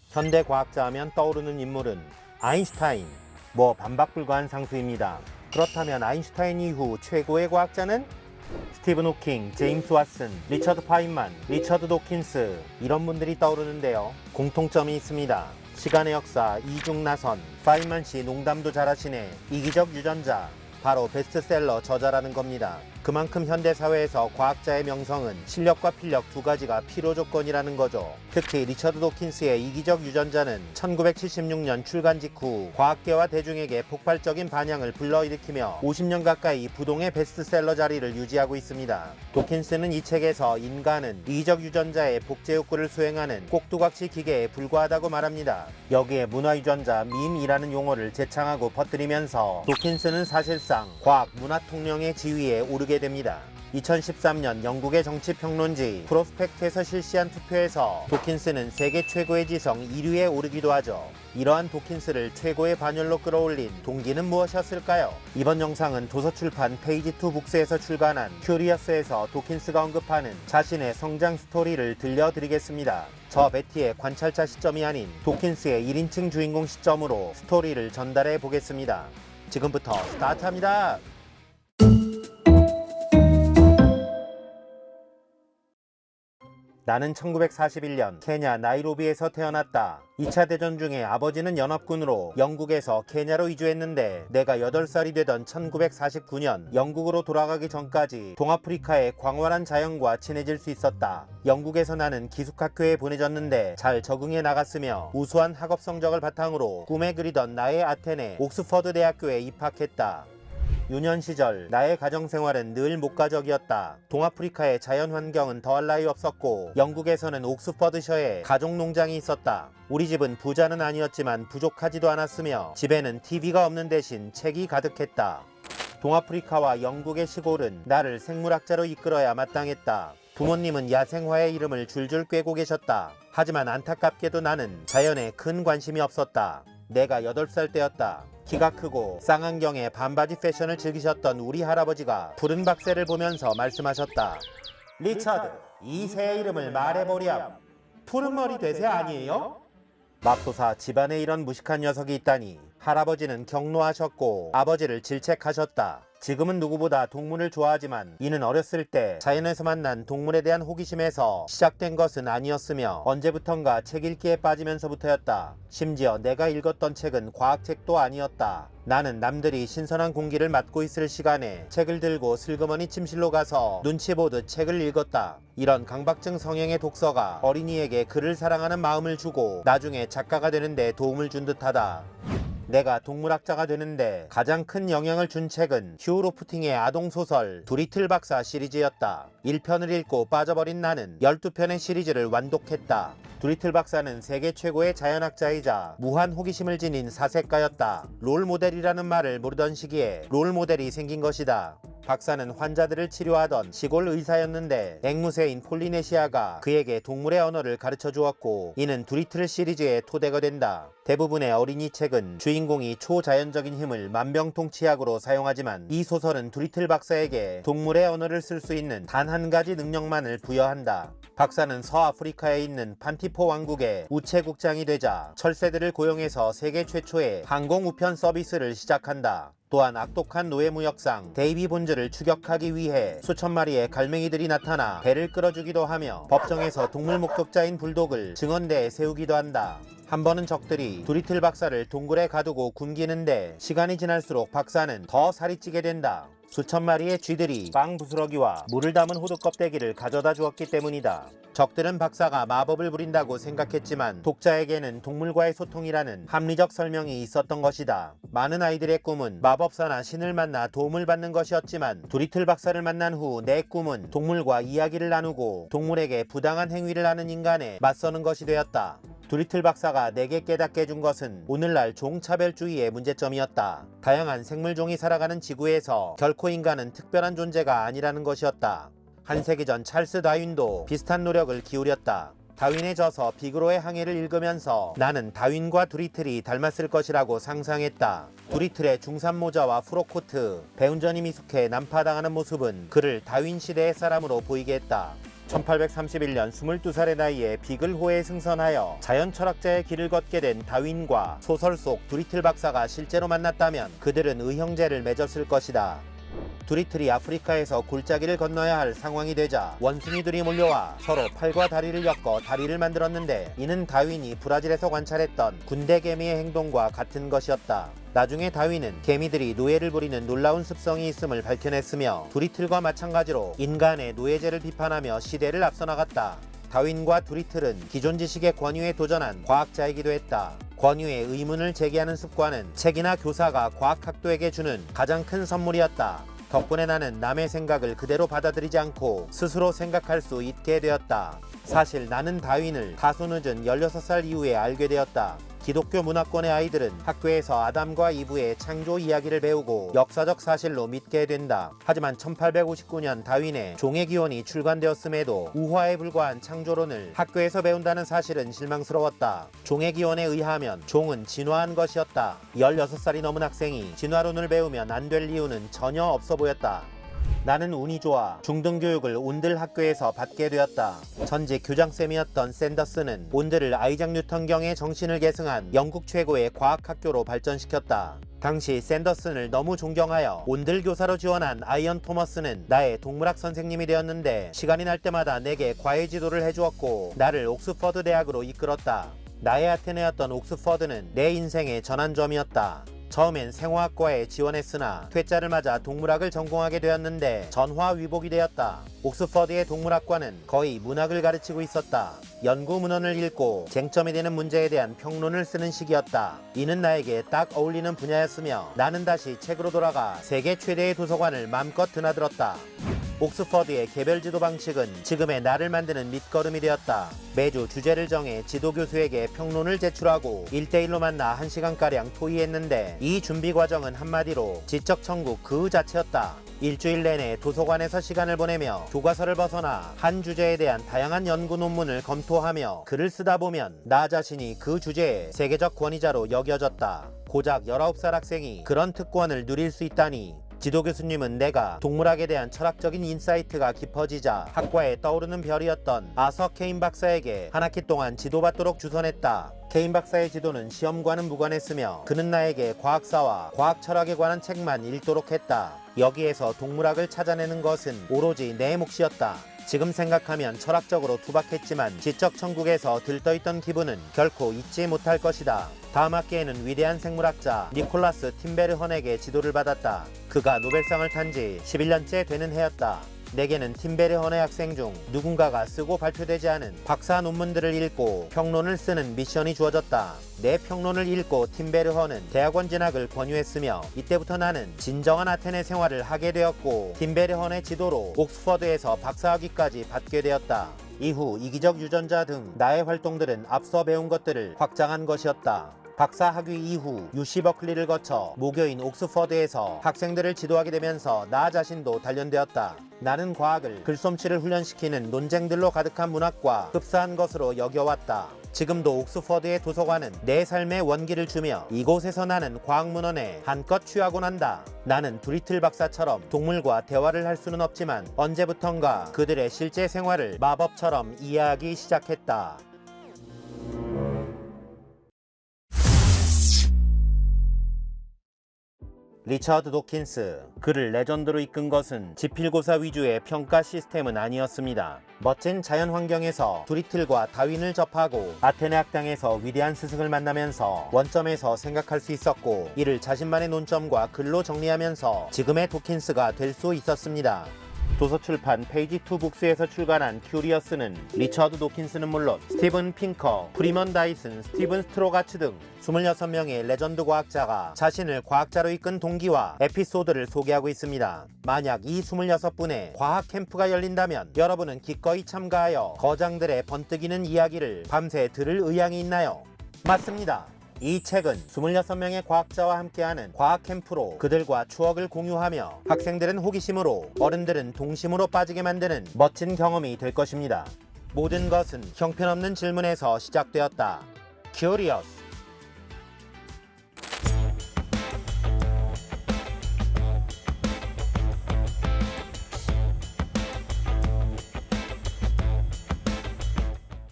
현대 과학자 하면 떠오르는 인물은 아인슈타인, 뭐 반박불가한 상수입니다. 그렇다면 아인슈타인 이후 최고의 과학자는? 스티븐 호킹, 제임스 왓슨, 리처드 파인만, 리처드 도킨스 이런 분들이 떠오르는데요. 공통점이 있습니다. 시간의 역사, 이중나선, 파인만 씨 농담도 잘하시네, 이기적 유전자, 바로 베스트셀러 저자라는 겁니다. 그만큼 현대사회에서 과학자의 명성은 실력과 필력 두 가지가 필요조건이라는 거죠. 특히 리처드 도킨스의 이기적 유전자는 1976년 출간 직후 과학계와 대중에게 폭발적인 반향을 불러일으키며 50년 가까이 부동의 베스트셀러 자리를 유지하고 있습니다. 도킨스는 이 책에서 인간은 이기적 유전자의 복제 욕구를 수행하는 꼭두각시 기계에 불과하다고 말합니다. 여기에 문화유전자 밈이라는 용어를 제창하고 퍼뜨리면서 도킨스는 사실상 과학 문화 통령의 지위에 오르게 됩니다. 2013년 영국의 정치평론지 프로스펙트에서 실시한 투표에서 도킨스는 세계 최고의 지성 1위에 오르기도 하죠. 이러한 도킨스를 최고의 반열로 끌어올린 동기는 무엇이었을까요? 이번 영상은 도서출판 페이지2 북스에서 출간한 큐리어스에서 도킨스가 언급하는 자신의 성장 스토리를 들려드리겠습니다. 저 베티의 관찰자 시점이 아닌 도킨스의 1인칭 주인공 시점으로 스토리를 전달해 보겠습니다. 지금부터 스타트합니다. 나는 1941년 케냐 나이로비에서 태어났다. 2차 대전 중에 아버지는 연합군으로 영국에서 케냐로 이주했는데 내가 8살이 되던 1949년 영국으로 돌아가기 전까지 동아프리카의 광활한 자연과 친해질 수 있었다. 영국에서 나는 기숙학교에 보내졌는데 잘 적응해 나갔으며 우수한 학업 성적을 바탕으로 꿈에 그리던 나의 아테네 옥스퍼드 대학교에 입학했다. 유년 시절 나의 가정생활은 늘 목가적이었다. 동아프리카의 자연환경은 더할 나위 없었고 영국에서는 옥스퍼드셔에 가족농장이 있었다. 우리 집은 부자는 아니었지만 부족하지도 않았으며 집에는 TV가 없는 대신 책이 가득했다. 동아프리카와 영국의 시골은 나를 생물학자로 이끌어야 마땅했다. 부모님은 야생화의 이름을 줄줄 꿰고 계셨다. 하지만 안타깝게도 나는 자연에 큰 관심이 없었다. 내가 8살 때였다. 키가 크고 쌍안경에 반바지 패션을 즐기셨던 우리 할아버지가 푸른 박새를 보면서 말씀하셨다. 리처드, 이 새의 이름을 말해보렴. 푸른 머리 돼새 아니에요? 맙소사, 집안에 이런 무식한 녀석이 있다니. 할아버지는 격노하셨고 아버지를 질책하셨다. 지금은 누구보다 동물을 좋아하지만 이는 어렸을 때 자연에서 만난 동물에 대한 호기심에서 시작된 것은 아니었으며 언제부턴가 책 읽기에 빠지면서부터였다. 심지어 내가 읽었던 책은 과학책도 아니었다. 나는 남들이 신선한 공기를 맡고 있을 시간에 책을 들고 슬그머니 침실로 가서 눈치 보듯 책을 읽었다. 이런 강박증 성향의 독서가 어린이에게 글을 사랑하는 마음을 주고 나중에 작가가 되는 데 도움을 준 듯하다. 내가 동물학자가 되는데 가장 큰 영향을 준 책은 휴 로프팅의 아동소설 두리틀 박사 시리즈였다. 1편을 읽고 빠져버린 나는 12편의 시리즈를 완독했다. 두리틀 박사는 세계 최고의 자연학자이자 무한 호기심을 지닌 사색가였다. 롤모델이라는 말을 모르던 시기에 롤모델이 생긴 것이다. 박사는 환자들을 치료하던 시골 의사였는데 앵무새인 폴리네시아가 그에게 동물의 언어를 가르쳐 주었고 이는 두리틀 시리즈의 토대가 된다. 대부분의 어린이 책은 주인공이 초자연적인 힘을 만병통치약으로 사용하지만 이 소설은 두리틀 박사에게 동물의 언어를 쓸 수 있는 단 한 가지 능력만을 부여한다. 박사는 서아프리카에 있는 판티포 왕국의 우체국장이 되자 철새들을 고용해서 세계 최초의 항공우편 서비스를 시작한다. 또한 악독한 노예무역상 데이비 본즈를 추격하기 위해 수천 마리의 갈매기들이 나타나 배를 끌어주기도 하며 법정에서 동물 목격자인 불독을 증언대에 세우기도 한다. 한 번은 적들이 두리틀 박사를 동굴에 가두고 굶기는데 시간이 지날수록 박사는 더 살이 찌게 된다. 수천 마리의 쥐들이 빵 부스러기와 물을 담은 호두 껍데기를 가져다 주었기 때문이다. 적들은 박사가 마법을 부린다고 생각했지만 독자에게는 동물과의 소통이라는 합리적 설명이 있었던 것이다. 많은 아이들의 꿈은 마법사나 신을 만나 도움을 받는 것이었지만 두리틀 박사를 만난 후 내 꿈은 동물과 이야기를 나누고 동물에게 부당한 행위를 하는 인간에 맞서는 것이 되었다. 두리틀 박사가 내게 깨닫게 해준 것은 오늘날 종차별주의의 문제점이었다. 다양한 생물종이 살아가는 지구에서 결코 인간은 특별한 존재가 아니라는 것이었다. 한 세기 전 찰스 다윈도 비슷한 노력을 기울였다. 다윈의 저서 비그로의 항해를 읽으면서 나는 다윈과 두리틀이 닮았을 것이라고 상상했다. 두리틀의 중산모자와 프로코트, 배운전이 미숙해 난파당하는 모습은 그를 다윈 시대의 사람으로 보이게 했다. 1831년 22살의 나이에 비글호에 승선하여 자연 철학자의 길을 걷게 된 다윈과 소설 속 두리틀 박사가 실제로 만났다면 그들은 의형제를 맺었을 것이다. 두리틀이 아프리카에서 골짜기를 건너야 할 상황이 되자 원숭이들이 몰려와 서로 팔과 다리를 엮어 다리를 만들었는데 이는 다윈이 브라질에서 관찰했던 군대 개미의 행동과 같은 것이었다. 나중에 다윈은 개미들이 노예를 부리는 놀라운 습성이 있음을 밝혀냈으며 두리틀과 마찬가지로 인간의 노예제를 비판하며 시대를 앞서 나갔다. 다윈과 두리틀은 기존 지식의 권위에 도전한 과학자이기도 했다. 권위의 의문을 제기하는 습관은 책이나 교사가 과학학도에게 주는 가장 큰 선물이었다. 덕분에 나는 남의 생각을 그대로 받아들이지 않고 스스로 생각할 수 있게 되었다. 사실 나는 다윈을 다소 늦은 16살 이후에 알게 되었다. 기독교 문화권의 아이들은 학교에서 아담과 이브의 창조 이야기를 배우고 역사적 사실로 믿게 된다. 하지만 1859년 다윈의 종의 기원이 출간되었음에도 우화에 불과한 창조론을 학교에서 배운다는 사실은 실망스러웠다. 종의 기원에 의하면 종은 진화한 것이었다. 16살이 넘은 학생이 진화론을 배우면 안 될 이유는 전혀 없어 보였다. 나는 운이 좋아 중등교육을 온들 학교에서 받게 되었다. 전직 교장쌤이었던 샌더스는 온들을 아이작 뉴턴경의 정신을 계승한 영국 최고의 과학학교로 발전시켰다. 당시 샌더슨을 너무 존경하여 온들 교사로 지원한 아이언 토머스는 나의 동물학 선생님이 되었는데 시간이 날 때마다 내게 과외 지도를 해주었고 나를 옥스퍼드 대학으로 이끌었다. 나의 아테네였던 옥스퍼드는 내 인생의 전환점이었다. 처음엔 생화학과에 지원했으나 퇴짜를 맞아 동물학을 전공하게 되었는데 전화위복이 되었다. 옥스퍼드의 동물학과는 거의 문학을 가르치고 있었다. 연구 문헌을 읽고 쟁점이 되는 문제에 대한 평론을 쓰는 시기였다. 이는 나에게 딱 어울리는 분야였으며 나는 다시 책으로 돌아가 세계 최대의 도서관을 맘껏 드나들었다. 옥스퍼드의 개별 지도 방식은 지금의 나를 만드는 밑거름이 되었다. 매주 주제를 정해 지도 교수에게 평론을 제출하고 1대1로 만나 1시간가량 토의했는데 이 준비 과정은 한마디로 지적 천국 그 자체였다. 일주일 내내 도서관에서 시간을 보내며 교과서를 벗어나 한 주제에 대한 다양한 연구 논문을 검토하며 글을 쓰다 보면 나 자신이 그 주제의 세계적 권위자로 여겨졌다. 고작 19살 학생이 그런 특권을 누릴 수 있다니. 지도 교수님은 내가 동물학에 대한 철학적인 인사이트가 깊어지자 학과에 떠오르는 별이었던 아서 케인 박사에게 한 학기 동안 지도받도록 주선했다. 케인 박사의 지도는 시험과는 무관했으며 그는 나에게 과학사와 과학 철학에 관한 책만 읽도록 했다. 여기에서 동물학을 찾아내는 것은 오로지 내 몫이었다. 지금 생각하면 철학적으로 투박했지만 지적 천국에서 들떠있던 기분은 결코 잊지 못할 것이다. 다음 학기에는 위대한 생물학자 니콜라스 팀베르헌에게 지도를 받았다. 그가 노벨상을 탄 지 11년째 되는 해였다. 내게는 팀베르헌의 학생 중 누군가가 쓰고 발표되지 않은 박사 논문들을 읽고 평론을 쓰는 미션이 주어졌다. 내 평론을 읽고 팀베르헌은 대학원 진학을 권유했으며 이때부터 나는 진정한 아테네 생활을 하게 되었고 팀베르헌의 지도로 옥스퍼드에서 박사학위까지 받게 되었다. 이후 이기적 유전자 등 나의 활동들은 앞서 배운 것들을 확장한 것이었다. 박사 학위 이후 UC 버클리를 거쳐 모교인 옥스퍼드에서 학생들을 지도하게 되면서 나 자신도 단련되었다. 나는 과학을 글솜씨를 훈련시키는 논쟁들로 가득한 문학과 흡사한 것으로 여겨왔다. 지금도 옥스퍼드의 도서관은 내 삶의 원기를 주며 이곳에서 나는 과학문헌에 한껏 취하곤 한다. 나는 두리틀 박사처럼 동물과 대화를 할 수는 없지만 언제부턴가 그들의 실제 생활을 마법처럼 이해하기 시작했다. 리처드 도킨스. 그를 레전드로 이끈 것은 지필고사 위주의 평가 시스템은 아니었습니다. 멋진 자연 환경에서 두리틀과 다윈을 접하고 아테네 학당에서 위대한 스승을 만나면서 원점에서 생각할 수 있었고 이를 자신만의 논점과 글로 정리하면서 지금의 도킨스가 될 수 있었습니다. 도서출판 페이지 2 북스에서 출간한 큐리어스는 리처드 도킨스는 물론 스티븐 핑커, 프리먼 다이슨, 스티븐 스트로가츠 등 26명의 레전드 과학자가 자신을 과학자로 이끈 동기와 에피소드를 소개하고 있습니다. 만약 이 26분의 과학 캠프가 열린다면 여러분은 기꺼이 참가하여 거장들의 번뜩이는 이야기를 밤새 들을 의향이 있나요? 맞습니다. 이 책은 26명의 과학자와 함께하는 과학 캠프로 그들과 추억을 공유하며 학생들은 호기심으로 어른들은 동심으로 빠지게 만드는 멋진 경험이 될 것입니다. 모든 것은 형편없는 질문에서 시작되었다. Curious.